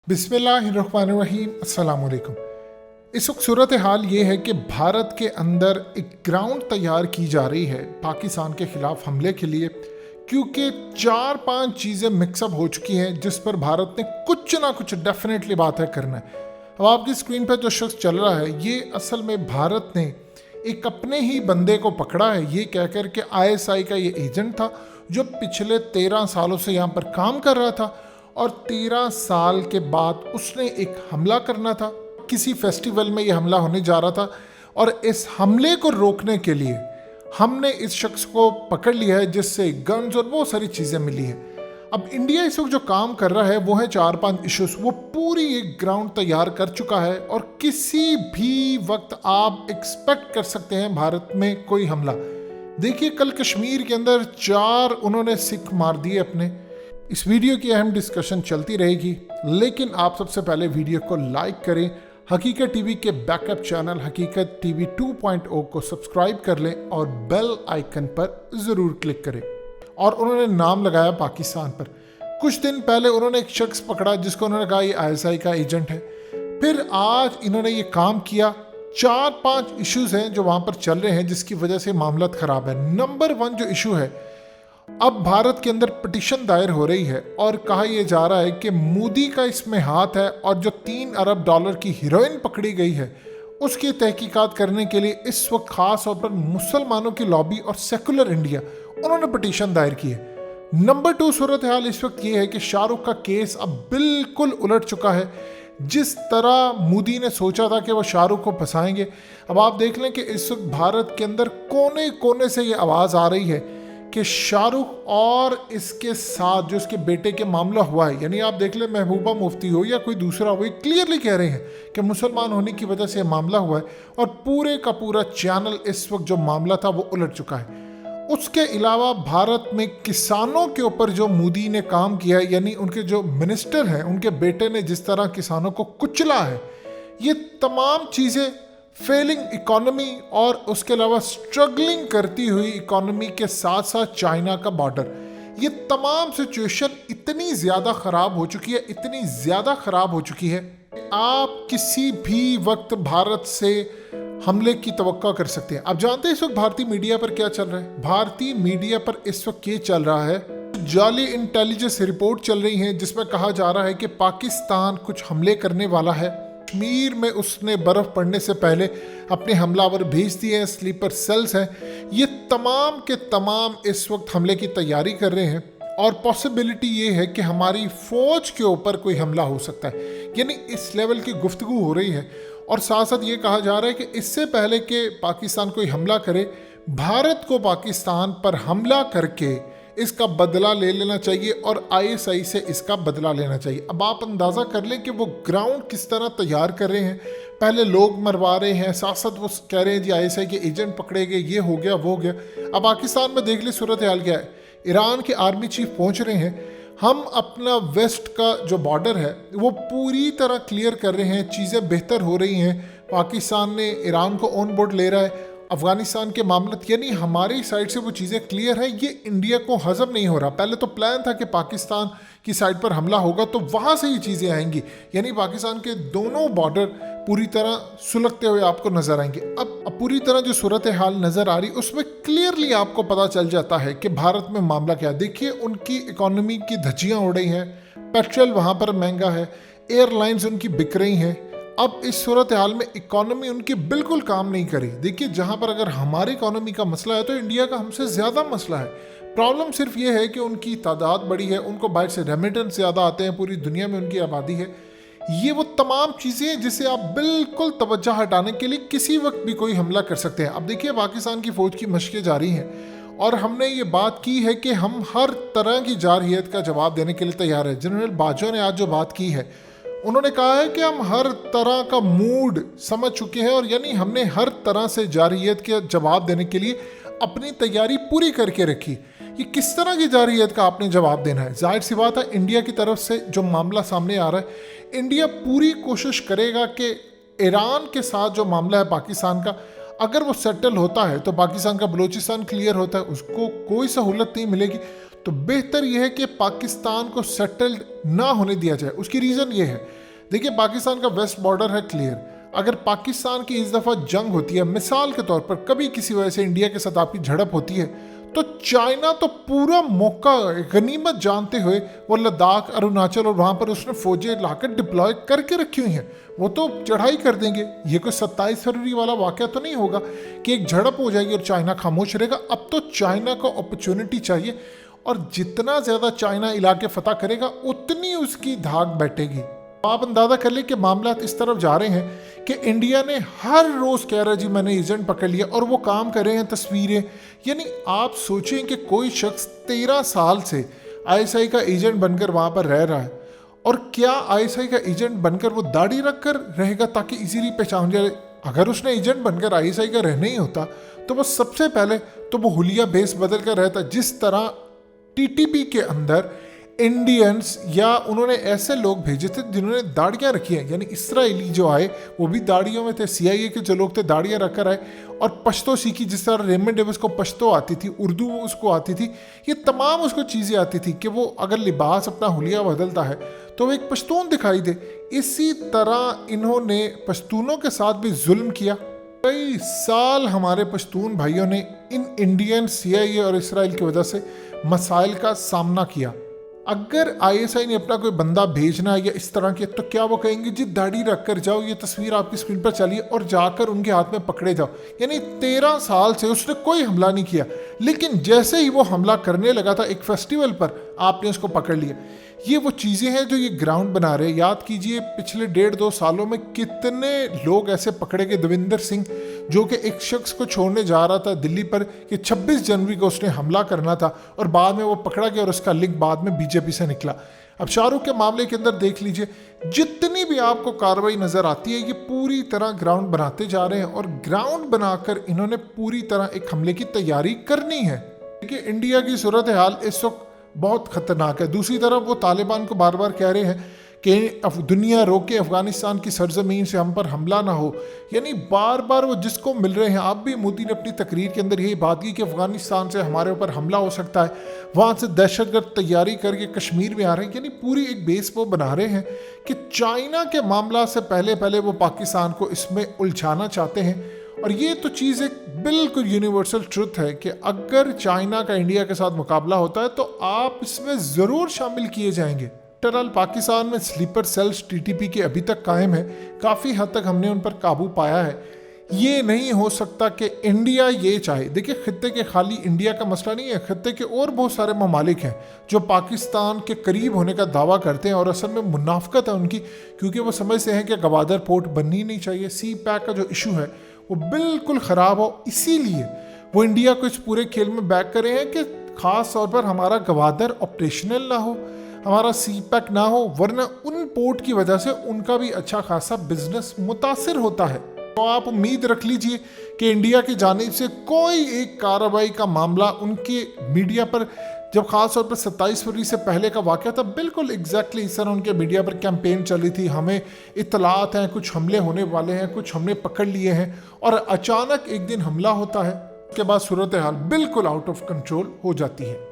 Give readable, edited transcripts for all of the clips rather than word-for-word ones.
बिस्मिल्लाहिर्रहमानिर्रहीम, अस्सलाम वालेकुम। इस वक्त सूरत हाल ये है कि भारत के अंदर एक ग्राउंड तैयार की जा रही है पाकिस्तान के ख़िलाफ़ हमले के लिए, क्योंकि 4-5 चीज़ें मिक्सअप हो चुकी हैं जिस पर भारत ने कुछ ना कुछ डेफिनेटली बात है करना है। अब आपकी स्क्रीन पर जो शख्स चल रहा है ये असल में भारत ने एक अपने ही बंदे को पकड़ा है, ये कह कर के ISI का ये एजेंट था जो पिछले 13 सालों से यहाँ पर काम कर रहा था और 13 साल के बाद उसने एक हमला करना था। किसी फेस्टिवल में ये हमला होने जा रहा था और इस हमले को रोकने के लिए हमने इस शख्स को पकड़ लिया है जिससे गन्स और बहुत सारी चीज़ें मिली हैं। अब इंडिया इस वक्त जो काम कर रहा है वो है 4-5 इश्यूज, वो पूरी एक ग्राउंड तैयार कर चुका है और किसी भी वक्त आप एक्सपेक्ट कर सकते हैं भारत में कोई हमला। देखिए कल कश्मीर के अंदर 4 उन्होंने सिख मार दिए अपने। इस वीडियो की अहम डिस्कशन चलती रहेगी, लेकिन आप सबसे पहले वीडियो को लाइक करें, हकीकत टीवी के बैकअप चैनल हकीकत टीवी 2.0 को सब्सक्राइब कर लें और बेल आइकन पर ज़रूर क्लिक करें। और उन्होंने नाम लगाया पाकिस्तान पर। कुछ दिन पहले उन्होंने एक शख्स पकड़ा जिसको उन्होंने कहा ये ISI का एजेंट है। फिर आज इन्होंने ये काम किया। 4-5 इश्यूज हैं जो वहाँ पर चल रहे हैं जिसकी वजह से मामला ख़राब है। नंबर 1 जो इशू है, अब भारत के अंदर पिटीशन दायर हो रही है और कहा यह जा रहा है कि मोदी का इसमें हाथ है और जो $3 अरब की हीरोइन पकड़ी गई है उसकी तहकीकात करने के लिए इस वक्त खास तौर पर मुसलमानों की लॉबी और सेकुलर इंडिया उन्होंने पिटीशन दायर की है। नंबर 2 सूरत हाल इस वक्त ये है कि शाहरुख का केस अब बिल्कुल उलट चुका है। जिस तरह मोदी ने सोचा था कि वो शाहरुख को फंसाएंगे, अब आप देख लें कि इस वक्त भारत के अंदर कोने कोने से ये आवाज़ आ रही है कि शाहरुख और इसके साथ जो इसके बेटे के मामला हुआ है, यानी आप देख लें महबूबा मुफ्ती हो या कोई दूसरा हो, क्लियरली कह रहे हैं कि मुसलमान होने की वजह से मामला हुआ है और पूरे का पूरा चैनल इस वक्त जो मामला था वो उलट चुका है। उसके अलावा भारत में किसानों के ऊपर जो मोदी ने काम किया है, यानी उनके जो मिनिस्टर हैं उनके बेटे ने जिस तरह किसानों को कुचला है, ये तमाम चीज़ें फेलिंग इकोनॉमी और उसके अलावा स्ट्रगलिंग करती हुई इकोनॉमी के साथ साथ चाइना का बॉर्डर, ये तमाम सिचुएशन इतनी ज़्यादा ख़राब हो चुकी है, इतनी ज़्यादा ख़राब हो चुकी है, आप किसी भी वक्त भारत से हमले की तवक्को कर सकते हैं। आप जानते हैं इस वक्त भारतीय मीडिया पर क्या चल रहा है? भारतीय मीडिया पर इस वक्त ये चल रहा है, जाली इंटेलिजेंस रिपोर्ट चल रही है जिसमें कहा जा रहा है कि पाकिस्तान कुछ हमले करने वाला है। कश्मीर में उसने बर्फ़ पड़ने से पहले अपने हमलावर भेज दिए हैं, स्लीपर सेल्स हैं, ये तमाम के तमाम इस वक्त हमले की तैयारी कर रहे हैं और पॉसिबिलिटी ये है कि हमारी फ़ौज के ऊपर कोई हमला हो सकता है, यानी इस लेवल की गुफ्तगू हो रही है। और साथ साथ ये कहा जा रहा है कि इससे पहले कि पाकिस्तान कोई हमला करे, भारत को पाकिस्तान पर हमला करके इसका बदला ले लेना चाहिए और ISI से इसका बदला लेना चाहिए। अब आप अंदाज़ा कर लें कि वो ग्राउंड किस तरह तैयार कर रहे हैं। पहले लोग मरवा रहे हैं, साथ साथ वो कह रहे हैं जी ISI के एजेंट पकड़े गए, ये हो गया वो हो गया। अब पाकिस्तान में देख ली सूरत हाल क्या है, ईरान के आर्मी चीफ पहुंच रहे हैं, हम अपना वेस्ट का जो बॉर्डर है वो पूरी तरह क्लियर कर रहे हैं, चीज़ें बेहतर हो रही हैं। पाकिस्तान ने ईरान को ऑन बोर्ड ले रहा है, अफ़गानिस्तान के मामले, यानी हमारी साइड से वो चीज़ें क्लियर है। ये इंडिया को हज़म नहीं हो रहा। पहले तो प्लान था कि पाकिस्तान की साइड पर हमला होगा तो वहाँ से ये चीज़ें आएंगी, यानी पाकिस्तान के दोनों बॉर्डर पूरी तरह सुलगते हुए आपको नज़र आएंगे। अब पूरी तरह जो सूरत हाल नज़र आ रही उसमें क्लियरली आपको पता चल जाता है कि भारत में मामला क्या है। देखिए उनकी इकोनॉमी की धज्जियाँ उड़ रही हैं, पेट्रोल वहाँ पर महंगा है, एयरलाइंस उनकी बिक रही हैं। अब इस सूरत हाल में इकोनॉमी उनकी बिल्कुल काम नहीं करी। देखिए जहाँ पर अगर हमारी इकोनॉमी का मसला है तो इंडिया का हमसे ज़्यादा मसला है। प्रॉब्लम सिर्फ ये है कि उनकी तादाद बड़ी है, उनको बाहर से रेमिटेंस ज़्यादा आते हैं, पूरी दुनिया में उनकी आबादी है। ये वो तमाम चीज़ें हैं जिसे आप बिल्कुल तवज्जो हटाने के लिए किसी वक्त भी कोई हमला कर सकते हैं। अब देखिए पाकिस्तान की फ़ौज की मशक़ें जारी हैं और हमने ये बात की है कि हम हर तरह की जारहियत का जवाब देने के लिए तैयार है। जनरल बाजवा ने आज जो बात की है, उन्होंने कहा है कि हम हर तरह का मूड समझ चुके हैं और यानी हमने हर तरह से जारहियत के जवाब देने के लिए अपनी तैयारी पूरी करके रखी। ये किस तरह की जारहियत का आपने जवाब देना है? जाहिर सी बात है इंडिया की तरफ से जो मामला सामने आ रहा है, इंडिया पूरी कोशिश करेगा कि ईरान के साथ जो मामला है पाकिस्तान का, अगर वो सेटल होता है तो पाकिस्तान का बलूचिस्तान क्लियर होता है, उसको कोई सहूलत नहीं मिलेगी, तो बेहतर यह है कि पाकिस्तान को सेटल्ड ना होने दिया जाए। उसकी रीज़न ये है, देखिए पाकिस्तान का वेस्ट बॉर्डर है क्लियर। अगर पाकिस्तान की इस दफ़ा जंग होती है, मिसाल के तौर पर कभी किसी वजह से इंडिया के साथ आपकी झड़प होती है, तो चाइना तो पूरा मौका गनीमत जानते हुए वो लद्दाख, अरुणाचल और वहाँ पर उसने फौजें लाकर डिप्लॉय करके रखी हुई हैं। वो तो चढ़ाई कर देंगे। ये कोई 27 फरवरी वाला वाक़या तो नहीं होगा कि एक झड़प हो जाएगी और चाइना खामोश रहेगा। अब तो चाइना को अपॉर्चुनिटी चाहिए, और जितना ज़्यादा चाइना इलाके फतह करेगा उतनी उसकी धाक बैठेगी। आप अंदाजा कर ले कि मामला इस तरफ जा रहे हैं कि इंडिया ने हर रोज़ कह रहा है जी मैंने एजेंट पकड़ लिया, और वो काम कर रहे हैं तस्वीरें। यानी आप सोचें कि कोई शख्स 13 साल से आईएसआई का एजेंट बनकर वहाँ पर रह रहा है, और क्या आईएसआई का एजेंट बनकर वो दाढ़ी रख कर रहेगा ताकि इजीली पहचान जाए? अगर उसने एजेंट बनकर आईएसआई का रहना ही होता तो वो सबसे पहले तो वो हुलिया बेस बदल कर रहता। जिस तरह टीटीपी के अंदर इंडियंस या उन्होंने ऐसे लोग भेजे थे जिन्होंने दाढ़ियाँ रखी हैं, यानी इसराइली जो आए वो भी दाढ़ियों में थे, सीआईए के जो लोग थे दाढ़ियाँ रखकर आए और पश्तो सीखी। जिस तरह रेमंड डेविस को पश्तो आती थी, उर्दू उसको आती थी, ये तमाम उसको चीज़ें आती थी कि वो अगर लिबास अपना हुलिया बदलता है तो वो एक पश्तून दिखाई दे। इसी तरह इन्होंने पश्तूनों के साथ भी जुल्म किया। कई साल हमारे पश्तून भाइयों ने इन इंडियन, सीआईए और इसराइल की वजह से मसाइल का सामना किया। अगर आईएसआई ने अपना कोई बंदा भेजना है या इस तरह के, तो क्या वो कहेंगे जी दाढ़ी रख कर जाओ, ये तस्वीर आपकी स्क्रीन पर चलिए, और जाकर उनके हाथ में पकड़े जाओ। यानी 13 साल से उसने कोई हमला नहीं किया, लेकिन जैसे ही वो हमला करने लगा था एक फेस्टिवल पर, आपने उसको पकड़ लिया। ये वो चीज़ें हैं जो ये ग्राउंड बना रहे हैं। याद कीजिए पिछले 1.5-2 सालों में कितने लोग ऐसे पकड़े गए। दविंदर सिंह जो कि एक शख्स को छोड़ने जा रहा था दिल्ली पर कि 26 जनवरी को उसने हमला करना था, और बाद में वो पकड़ा गया और उसका लिंक बाद में बीजेपी से निकला। अब शाहरुख के मामले के अंदर देख लीजिए, जितनी भी आपको कार्रवाई नजर आती है ये पूरी तरह ग्राउंड बनाते जा रहे हैं, और ग्राउंड बनाकर इन्होंने पूरी तरह एक हमले की तैयारी करनी है। देखिए इंडिया की सूरत हाल इस वक्त बहुत खतरनाक है। दूसरी तरफ वो तालिबान को बार बार कह रहे हैं कि दुनिया रोके, अफगानिस्तान की सरजमीन से हम पर हमला ना हो। यानी बार बार वो जिसको मिल रहे हैं। आप भी मोदी ने अपनी तकरीर के अंदर यही बात की कि अफगानिस्तान से हमारे ऊपर हमला हो सकता है, वहाँ से दहशतगर्द तैयारी करके कश्मीर में आ रहे हैं। यानी पूरी एक बेस वो बना रहे हैं कि चाइना के मामला से पहले पहले वो पाकिस्तान को इसमें उलझाना चाहते हैं। और ये तो चीज़ एक बिल्कुल यूनिवर्सल ट्रुथ है कि अगर चाइना का इंडिया के साथ मुकाबला होता है तो आप इसमें ज़रूर शामिल किए जाएंगे। टरल पाकिस्तान में स्लीपर सेल्स टीटीपी के अभी तक कायम है, काफ़ी हद तक हमने उन पर काबू पाया है। ये नहीं हो सकता कि इंडिया ये चाहे। देखिए खित्ते के खाली इंडिया का मसला नहीं है, खित्ते के और बहुत सारे ममालिक हैं जो पाकिस्तान के करीब होने का दावा करते हैं, और असल में मुनाफकत है उनकी, क्योंकि वो समझते हैं कि गवादर पोर्ट बननी नहीं चाहिए। सी पैक का जो इशू है वो बिल्कुल ख़राब हो, इसीलिए वो इंडिया को इस पूरे खेल में बैक करे हैं कि ख़ास तौर पर हमारा गवादर ऑपरेशनल ना हो, हमारा सी पैक ना हो, वरना उन पोर्ट की वजह से उनका भी अच्छा खासा बिजनेस मुतासिर होता है। तो आप उम्मीद रख लीजिए कि इंडिया की जानिब से कोई एक कार्रवाई का मामला उनके मीडिया पर, जब खास तौर पर 27 फरवरी से पहले का वाक़या था, बिल्कुल एग्जैक्टली इस तरह उनके मीडिया पर कैंपेन चली थी, हमें इत्तलात हैं कुछ हमले होने वाले हैं, कुछ हमने पकड़ लिए हैं, और अचानक एक दिन हमला होता है। उसके बाद सूरत हाल बिल्कुल आउट ऑफ कंट्रोल हो जाती है।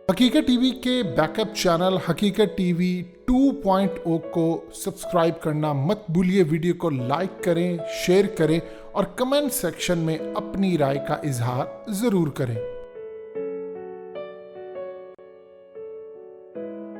हकीकत टीवी के बैकअप चैनल हकीकत टीवी 2.0 को सब्सक्राइब करना मत भूलिए। वीडियो को लाइक करें, शेयर करें और कमेंट सेक्शन में अपनी राय का इजहार ज़रूर करें।